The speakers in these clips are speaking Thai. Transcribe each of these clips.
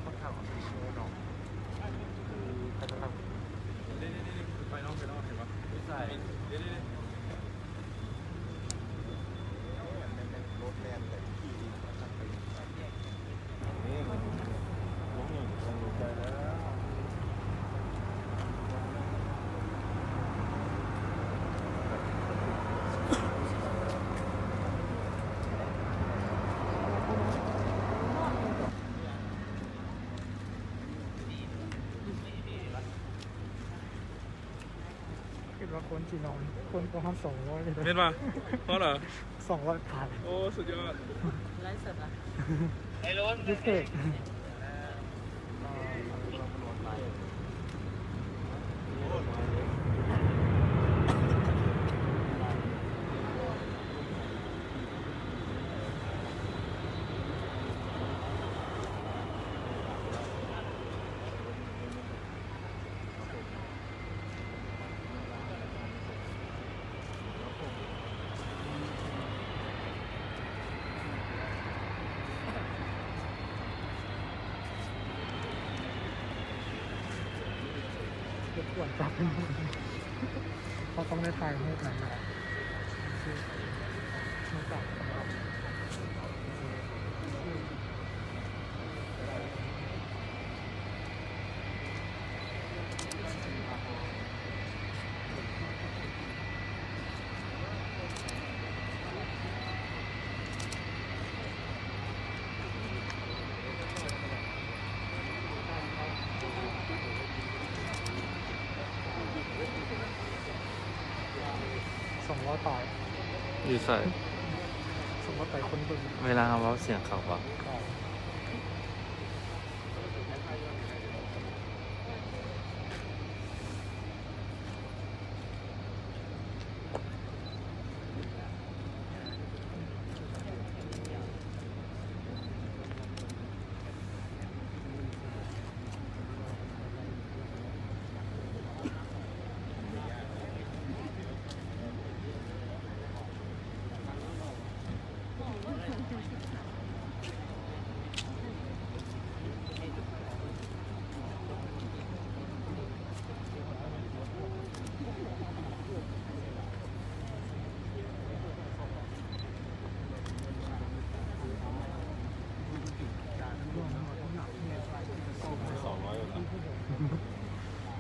ค่อนข้างของเชื่อหนอกคือใครจะทำไปนอกเห็นปะไม่ใช่รถแลนแต่ขี่ดีนะครับไปนี่มันล้มอย่างลงใจแล้วคิดว่าคนจีนอนคนประมาณ200เลย เห็นปะเพราะเหรอ 200ผ่าน โอ้สุดยอด ไลฟ์สดอ่ะ พิเศษ รบกวนจับเป็นเขาต้องได้ถ่ายรูปนั้นนะครับไม่จับ200ต่อ อยู่ใส่ 200ต่อคนดู เวลาเราเสียงเขาบอก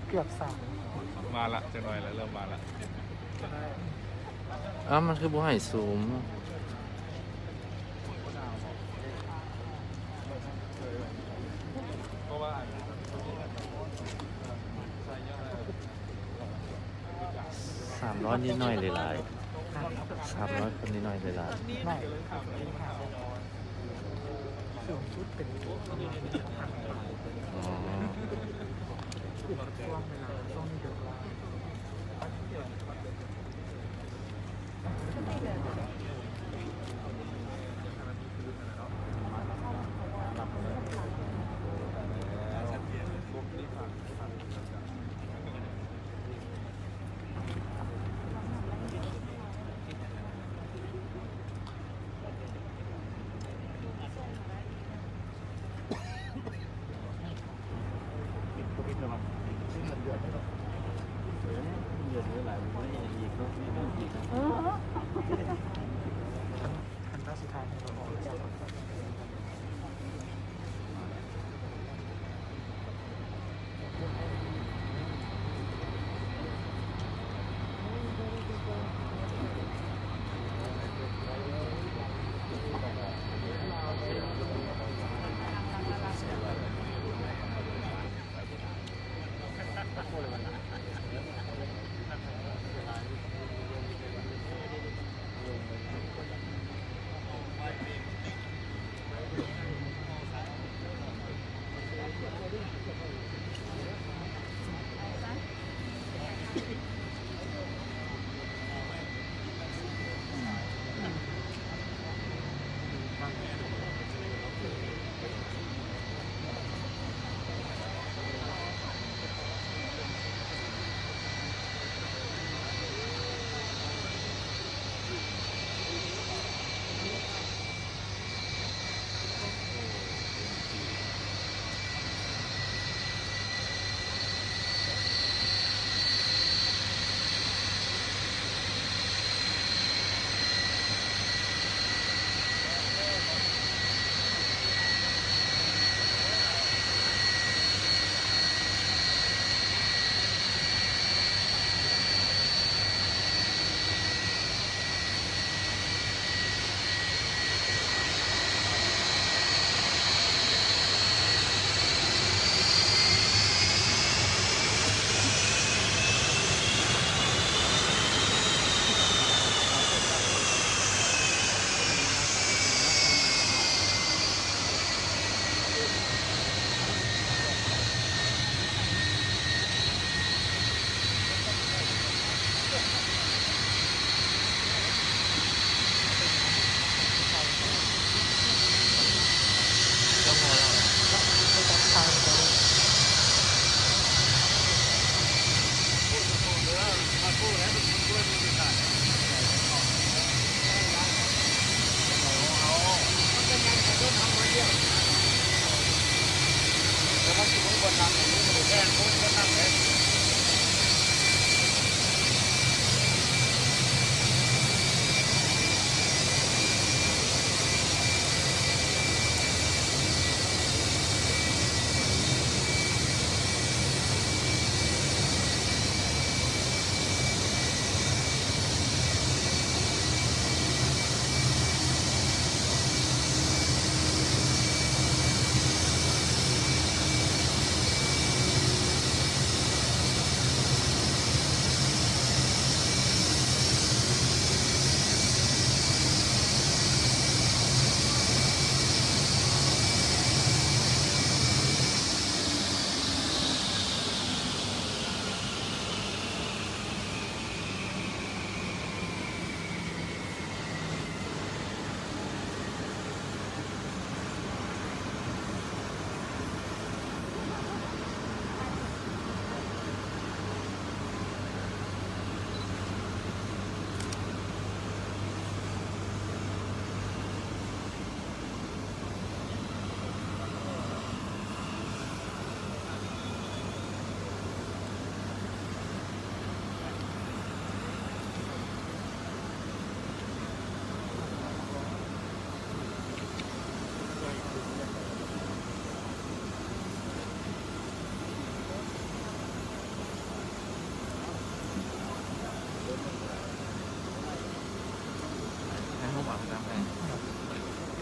เกือบ3มาละจะหน่อยแล้วเริ่มมาละ อ้าวมันคือบุหายซูม เพราะว่า 300นิดหน่อยเลยหลาย300คนนิดหน่อยเลยหลาย ไม่สูงชุดเป็น อ๋อ ช่วงเวลาต้องเยอะ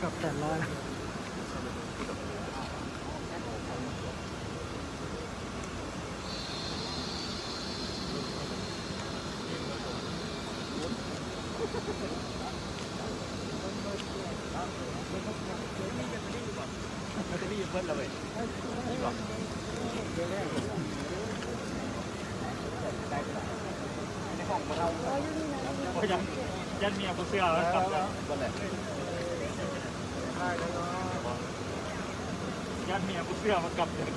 กับ800นะ มันจะมีเพิ่นแล้วเว้ยนี่บอกในห้องของเราโอ้ยยันเมียผู้เสื้อแล้วครับบ่แหละยันเมียผู้เสื้อมากลับใช่ไหม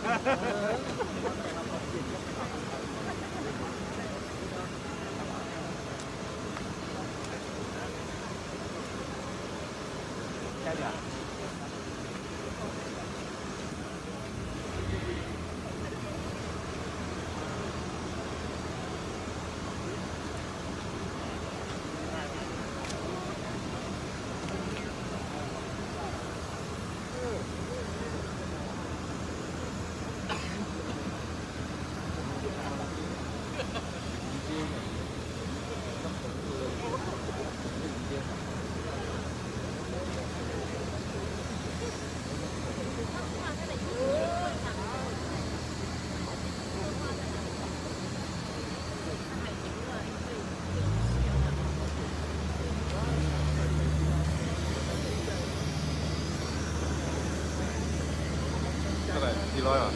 เท่าไหร่400อ่ะ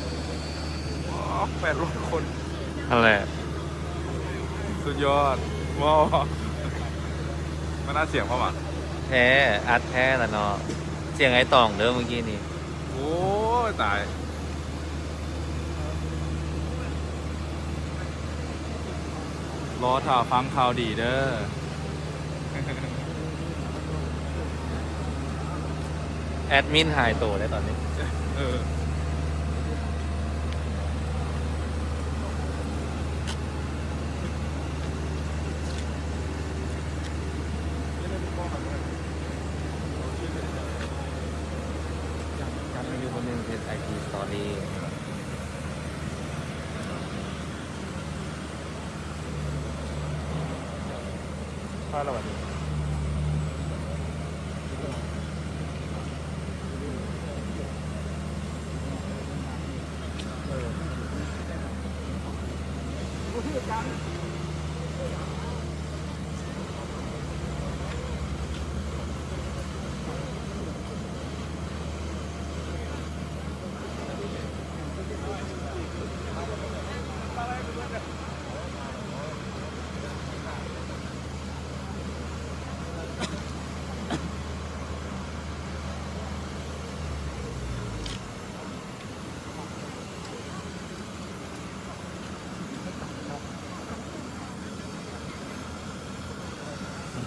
800 คน อะไร สุดยอดว้าวมันน่าเสียงเข้ามา แท้อัดแท้ละเนาะเสียงไอ้ตองเด้อเมื่อกี้นี่ โอ้ยตาย รอถ่าฟังข่าวดีเด้อ แอดมินหายตัวได้ตอนนี้ เออ การมาอยู่คนหนึ่งเป็นไอทีสตอรี่พลาดแล้ววันนี้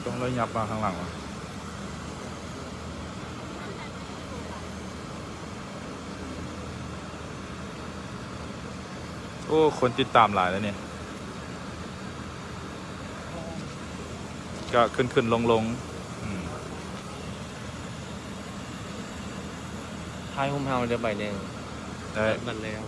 ต้องเลยยับมาข้างหลังวะโอ้ คนติดตามหลายแล้วเนี่ย ก็ขึ้นลงอืม ท้ายหุ้มเฮาเดี๋ยวใบหนึ่ง ได้ บันแล้ว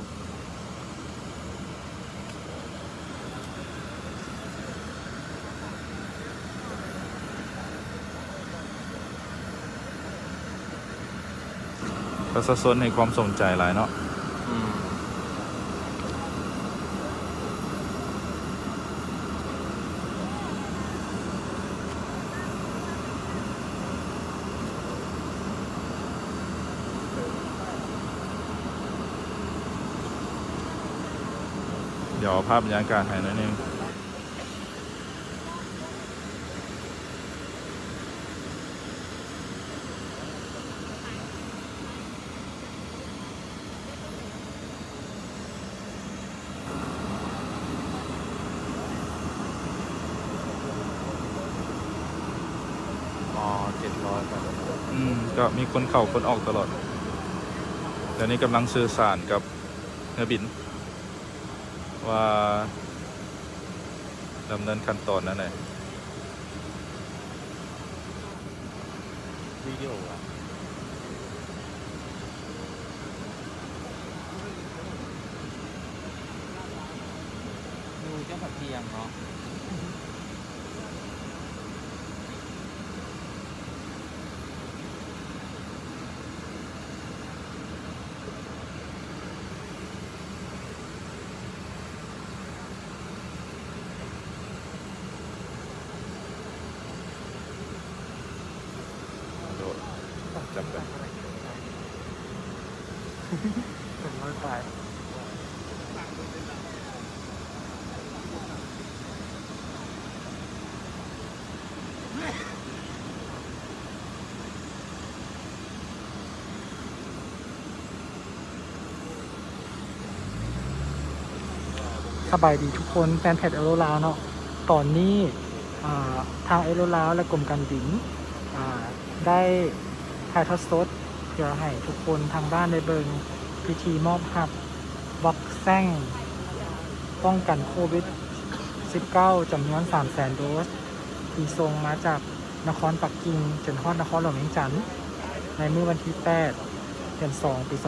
ประชาชนให้ความสนใจหลายเนาะ อืม เดี๋ยวภาพบรรยากาศให้หน่อยนึงอ๋อ700ก่อน ก็มีคนเข้าคนออกตลอดเดี๋ยวนี้กำลังสื่อสารกับเรือบิน ว่าดำเนินขั้นตอนนั่นเอง วิดีโออะดูเจ้าผักเทียมเนาะ จำได้ 200ปลายสบายดีทุกคนแฟนเพจเอโรลาวเนาะตอนนี้ทางเอโรลาวและกรมการบินได้ถ่ายทอดสดเพื่อให้ทุกคนทางบ้านได้เบิงพิธีมอบหับวัคซีนป้องกันโควิด 19 จำนวน 300,000 โดสที่ส่งมาจากนครปักกิ่งจนฮอดนครหลวงเวียงจันทน์ในมื้อวันที่ 8 เดือน 2 ปี 2021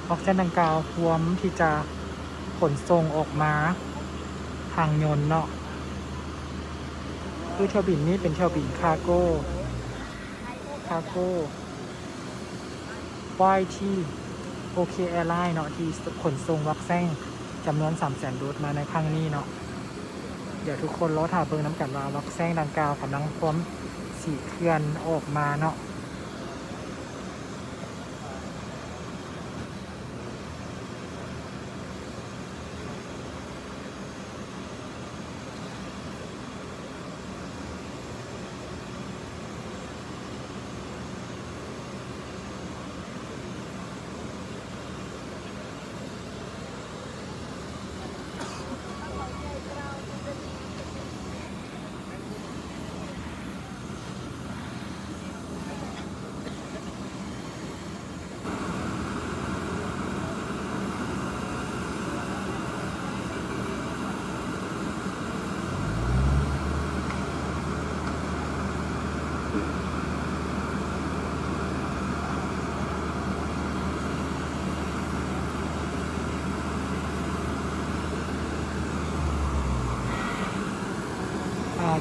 วัคซีนดังกล่าวรวมที่จะขนส่งออกมาทางยนต์เนาะคือเที่ยวบินนี้เป็นเที่ยวบินคาร์โก้ว่ายที่โอเคแอร์ไลน์เนาะที่ขนส่งวัคซีนจำนวน 300,000 โดสมาในครั้งนี้เนาะเดี๋ยวทุกคนรอถ่าเบิ่งน้ำกันว่าวัคซีนดังกล่าวกำลังพร้อมสีเคลื่อนออกมาเนาะ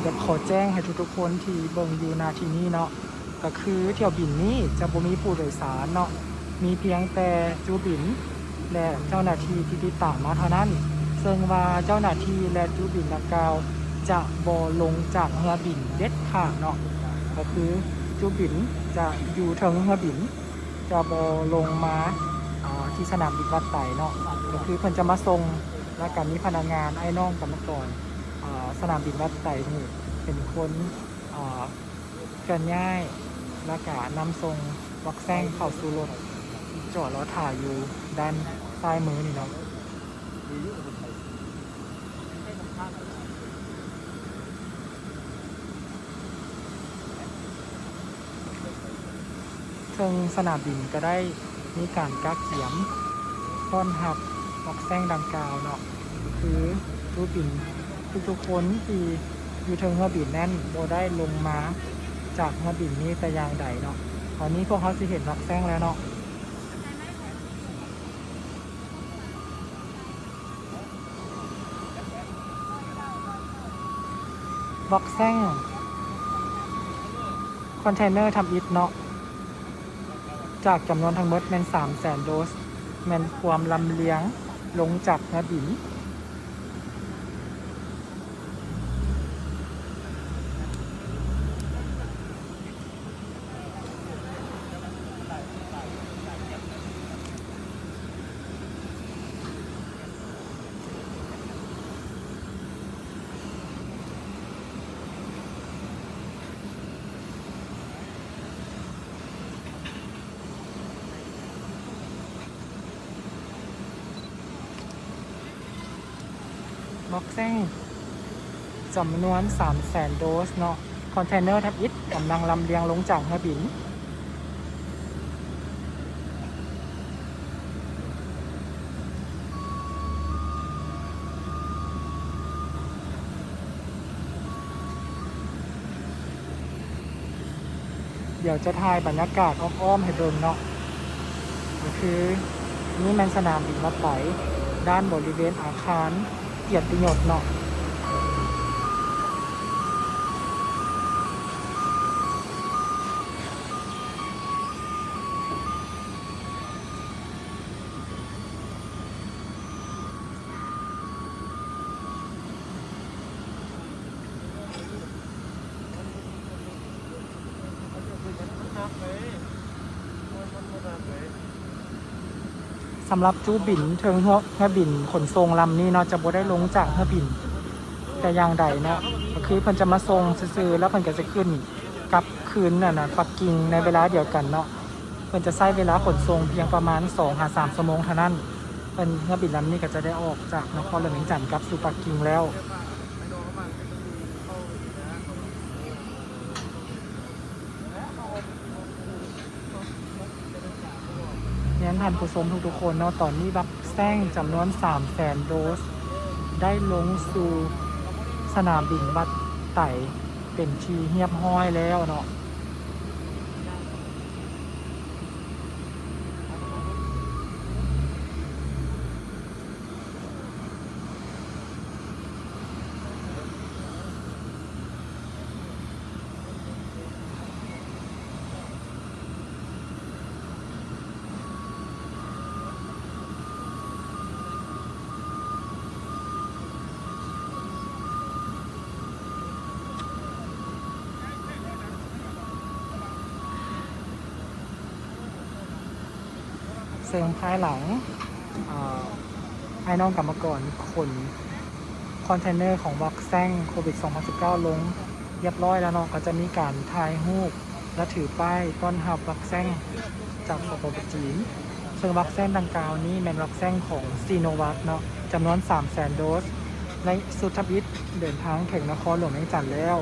จะขอแจ้งให้ทุกๆคนที่เบิ่งอยู่นาทีนี้เนาะก็คือเที่ยวบินนี้จะบ่มีผู้โดยสารเนาะมีเพียงแต่จูบินและเจ้าหน้าที่ที่ติดตามมาเท่านั้นซึ่งว่าเจ้าหน้าที่และจูบินดังกล่าวจะบ่ลงจากเรือบินเด็ดขาดเนาะก็คือจูบินจะอยู่เทิงเรือบินจะบ่ลงมาที่สนามบินวัดไต่เนาะก็คือเพิ่นจะมาส่งและกันมีพนักงานไอ้น้องกรรมกรสนามบินวัดไต่นี่เป็นคนเคลื่อนย้ายและก็นำส่งวัคซีนเข้าสู่รถจอดรอถ่ายอยู่ด้านซ้ายมือนี่เนาะซึ่งสนามบินก็ได้มีการกักเขียมต้อนรับวัคซีนดังกล่าวเนาะคือรูบินทุกๆคนที่อยู่เทิงเรือบินนั่นบ่ได้ลงมาจากเรือบินนี้แต่อย่างใดเนาะตอนนี้พวกเขาสิเห็นวัคซีนแล้วเนาะวัคซีนคอนเทนเนอร์ทำอิฐเนาะจากจำนวนทั้งหมดแม่น 300,000 โดสแม่นความลำเลียงลงจากเรือบินวัคซีนจำนวน 300,000 โดสเนาะคอนเทนเนอร์ทับอิฐกำลังลำเลียงลงจากเรือบินเดี๋ยวจะถ่ายบรรยากาศอ้อมๆให้เบิ่งเนาะก็คือนี่มันสนามบินวัดไตด้านบริเวณอาคารเกียรติยศเนาะ สำหรับจูบินเทิงเรือบินขนส่งลำนี้เนาะจะบ่ได้ลงจากเรือบินแต่อย่างใดเนาะก็คือเพิ่นจะมาส่งซื่อๆแล้วเพิ่นก็จะขึ้นกลับคืนน่ะนะปักกิ่งในเวลาเดียวกันเนาะเพิ่นจะใช้เวลาขนส่งเพียงประมาณ 2-3 ชั่วโมงเท่านั้นเพิ่นเรือบินลำนี้ก็จะได้ออกจากนครหลวงเวียงจันทร์กลับสู่ปักกิ่งแล้วเนี่ยท่านผู้ชมทุกๆคนเนาะตอนนี้วัคซีนจำนวน 300,000 โดสได้ลงสู่สนามบินบัดไต่เป็นที่เรียบร้อยแล้วเนาะเซิงภายหลังไอ้น้องกรรมกรขนคอนเทนเนอร์ของวัคซีนโควิด 2019 ลงเรียบร้อยแล้วเนาะก็จะมีการถ่ายรูปและถือป้ายต้อนรับวัคซีนจากสปปจีนซึ่งวัคซีนดังกล่าวนี้เป็นวัคซีนของซีโนวัคเนาะจำนวน 300,000 โดสในสุทบิตเดินทางถึงนครหลวงเวียงจันทร์แล้ว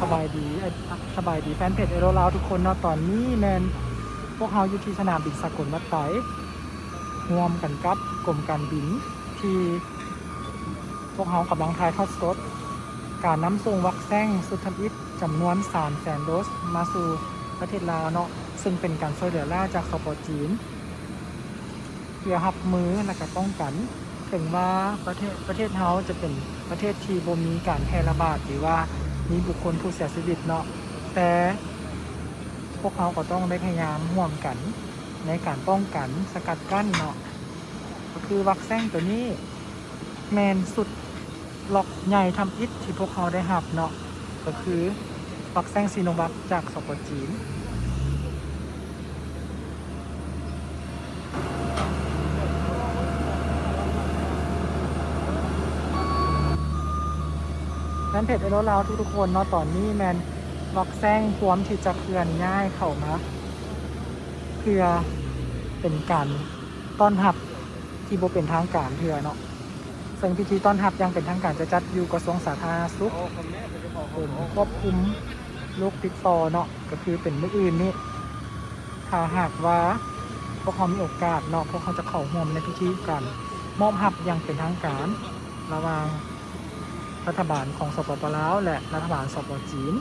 สบายดีแฟนเพจเอโรลาวทุกคนเนาะตอนนี้แมนพวกเราอยู่ที่สนามบินสกลวัดไตร่วมกันกับกรมการบินที่พวกเรากำลังถ่ายทอดสดการนำส่งวัคซีนสุทธิตจำนวน 300,000 โดสมาสู่ประเทศลาวเนาะซึ่งเป็นการช่วยเหลือล่าจากสปปจีนเพื่อรับมือและก็ป้องกันถึงว่าประเทศเฮาจะเป็นประเทศที่บ่มีการแพร่ระบาดหรือว่ามีบุคคลผู้เสียชีวิตเนาะแต่พวกเขาก็ต้องได้พยายามร่วมกันในการป้องกันสกัดกั้นเนาะก็คือวัคซีนตัวนี้แมนสุดล็อกใหญ่ทำอิฐที่พวกเขาได้หับเนาะก็คือวัคซีนซีโนวัคจากสปปจีนนั้นเพจไอโรลาวทุกๆคนเนาะตอนนี้แมนวัคซีนพร้อมที่จะเคลื่อนย้ายเข้ามาเพื่อเป็นการต้อนรับที่บ่เป็นทางการเพื่อเนาะซึ่งพิธีต้อนรับยังเป็นทางการจะจัดอยู่กระทรวงสาธารณสุขควบคุมโรคติดต่อเนาะก็คือเป็นมื้ออื่นนี้ถ้าหากว่าพวกเขามีโอกาสเนาะพวกเขาจะเข้าร่วมในพิธีการมอบรับอย่างเป็นทางการระหว่างรัฐบาลของสปปลาวและรัฐบาลสปปจีน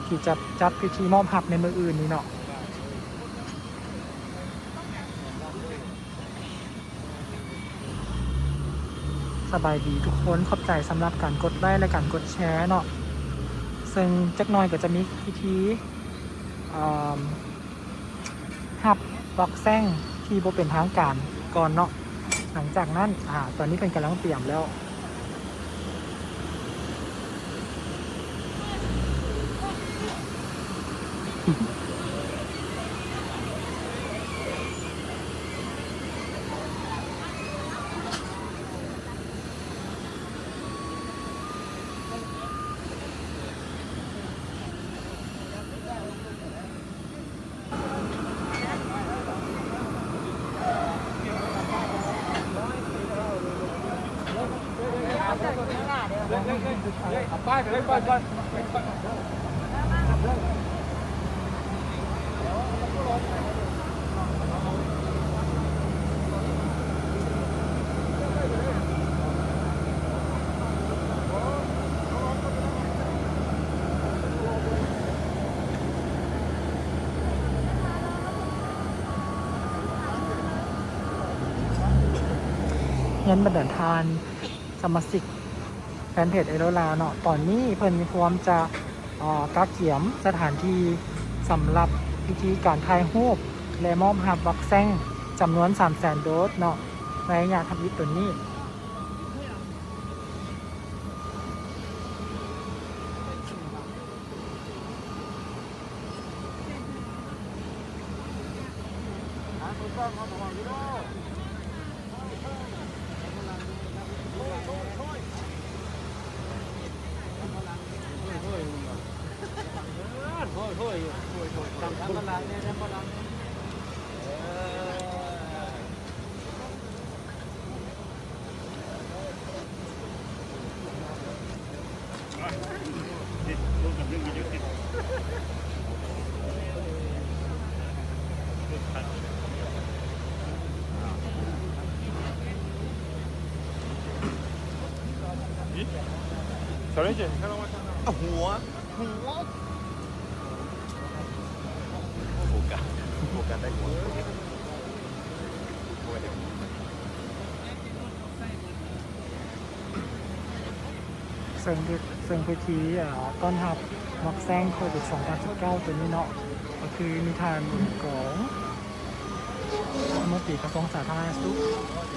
ที่จะจัดพิธีมอบรับในมื้ออื่นนี้เนาะสบายดีทุกคนขอบใจสำหรับการกดไลค์และการกดแชร์เนาะซึ่งจักหน่อยก็จะมีพิธีหับวัคซีนที่บ่เป็นทางการก่อนเนาะหลังจากนั้นตอนนี้เป็นกำลังเตรียมแล้ว เงินบันดาลทานสมาชิกแฟนเพจไอโรลาเนาะตอนนี้เพิ่นมีความจะกักเขียมสถานที่สำหรับพิธีการถ่ายรูปและมอบหับวัคซีนจำนวน 300,000 โดสเนาะในระยะทำอิฐตัวนี้หัวโฟกัสได้หัวซึ่งพิธีต้อนรับวัคซีนโควิด 2019 ตัวนี้เนาะก็คือมีทานของรัฐมนตรีกระทรวงสาธารณสุข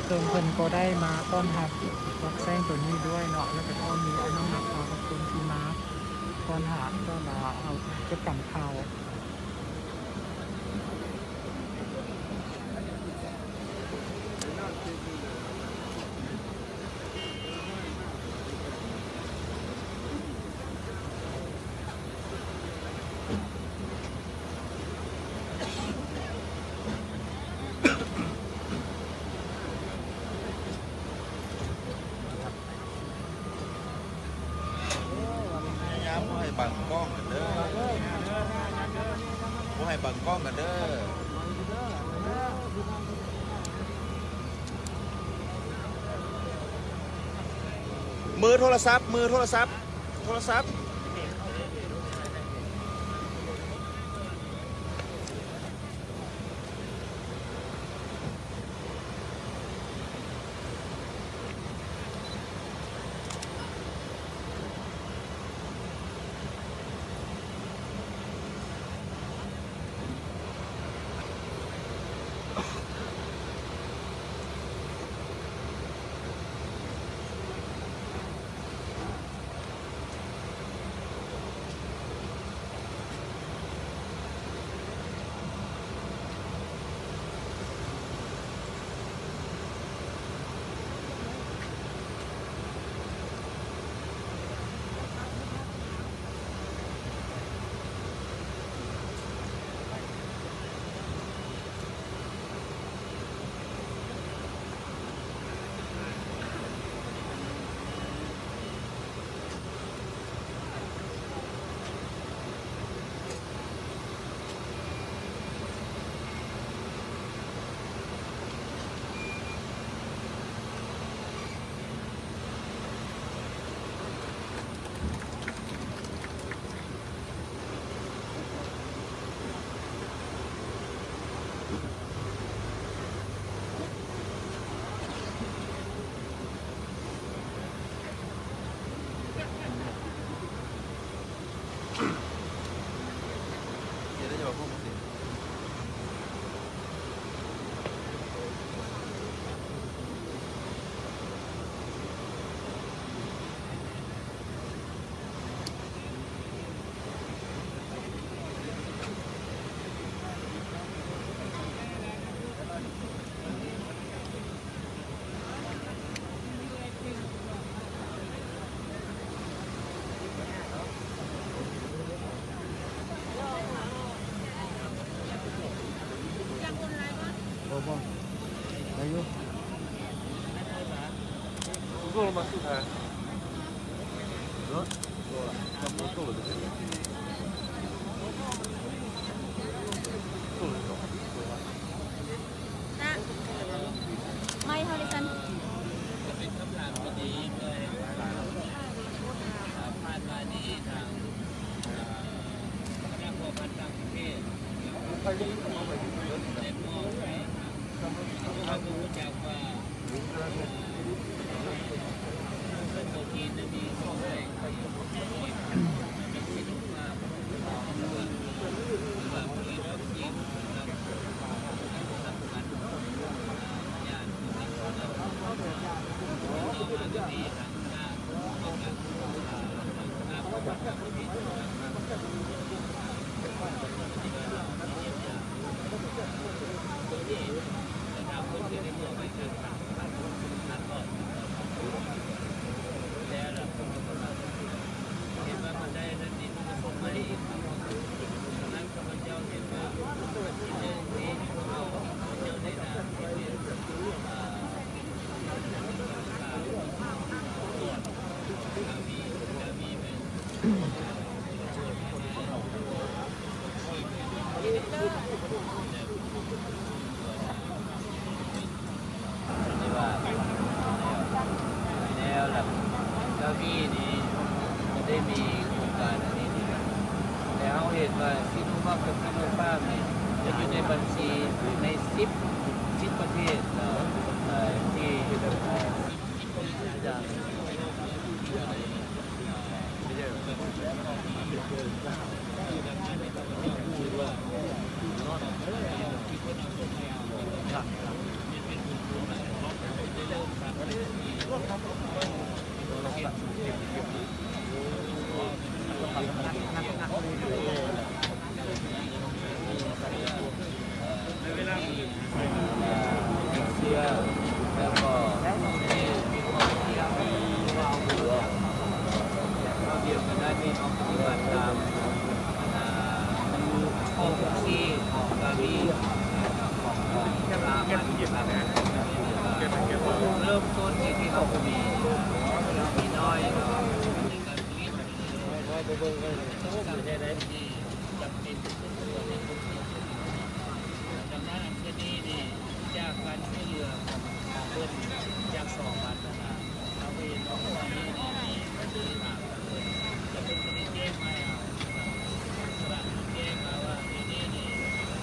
ซึ่งเพิ่นก็ได้มาต้อนรับวัคซีนตัวนี้ด้วยเนาะแล้วก็มีอนุรักษ์ขอบคุณที่มาต้อนรับก็มาเอาเก็บกำข่าว ย้ำให้บังกล้องกันเด้อให้บังกล้องกันเด้อมือโทรศัพท์ ไม่เท่าดิฉัน เ แล้วแล้วพี่นี่ได้มีโครงการอันนี้ดีแล้วเห็นว่าซิโนฟาร์มกับซิโนฟาร์มนี่จะอยู่ในบัญชีใน10ประเทศที่อย่างเชื่อแล้วก็มีความเที่ยวมีความเบื่อเราเดียวกันได้มีความปฏิบัติตามข้อที่ของการมีของตามมันเริ่มต้นที่เรามีน้อยในการผลิตสั่งได้ที่จำเป็นดังนั้นที่นี่นี่จากการช่วยเหลือของเพื่อนจาก2 วันนะเราไปเห็นว่าวันนี้นี่ก็คือถามเลยจะเป็นคนที่แจ้งมาเอาแจ้งมาว่าที่นี่นี่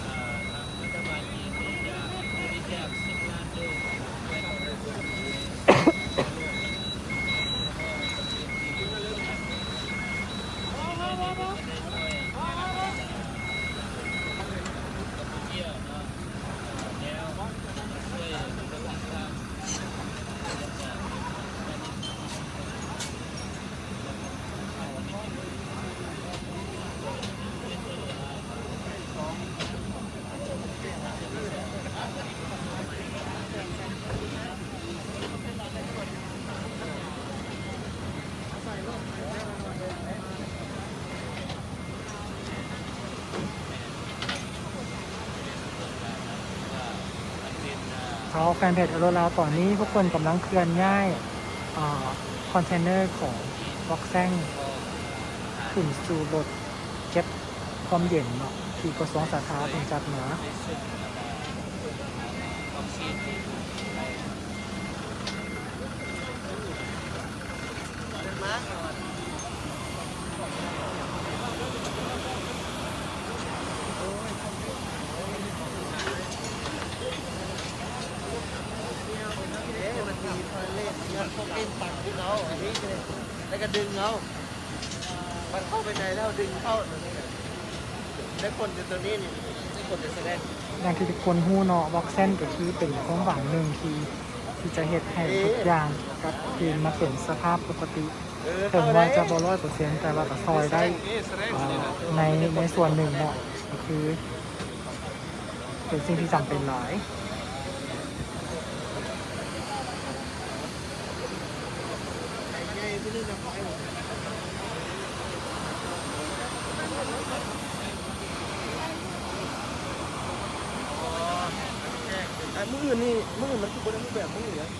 ทางรัฐบาลจีนนี่จะบริจาค10 ล้านโดสให้กับประชาชนเขาแฟนเพจอโรลาวตอนนี้ทุกคนกำลังเคลื่อนย้ายคอนเทนเนอร์ของบ็อกแซงขึ้นสู่รถเก็บความเย็นเนาะที่กระทรวงสาธารณสุขจัดมาแล้วก็ดึงเอามันเข้าไปในแล้วดึงเข้าแล้วคนจะตัวนี้นี่คนจะแสดง อย่างที่ทุกคนฮู้เนาะบ็อกเซนก็คือเป็นความหวังหนึ่งที่จะเฮ็ดให้ทุกอย่างกับเกมมาเป็นสภาพปกติถึงว่าจะบ่100%แต่ว่าก็ซอยได้ในส่วนหนึ่งเนาะก็คือเป็นสิ่งที่จำเป็นหลายมืออื่นนี่มืออื่นมันคือคนละรูปแบบมืออื่นนะ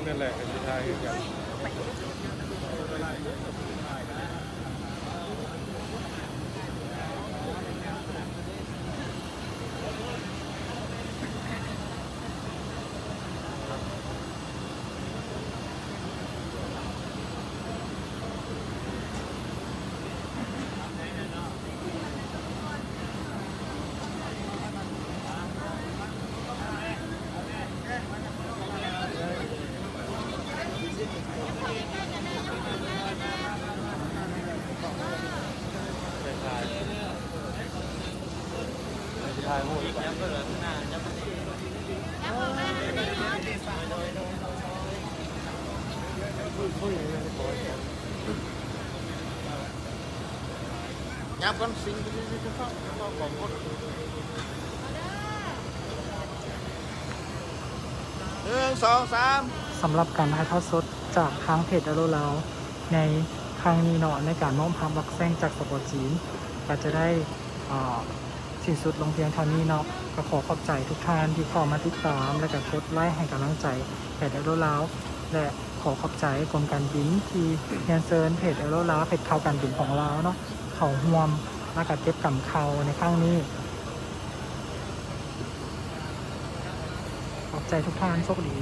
นั่นแหละคือทางอย่าง ถ่ายรูป ย้ำเปิดหน้าย้ำมันนี่ ยับกันสิ่งที่เขาของคน1 2 3 สำหรับการถ่ายทอดสดจากทางเพจอโลลาวในครั้งนี้เนาะในการมอบความรักแซงจากสปอร์ตจีนก็จะได้สิ้นสุดลงเพียงเท่านี้เนาะก็ขอขอบใจทุกท่านที่เข้ามาติดตามและก็กดไลค์ให้กำลังใจเพจอโลลาวและขอขอบใจกรมการบินที่เรียนเชิญเพจอโลลาวเพจข่าวการบินของเราเนาะเขาห่วมและก็เก็บกำเขาในครั้งนี้ขอบใจทุกท่านโชคดี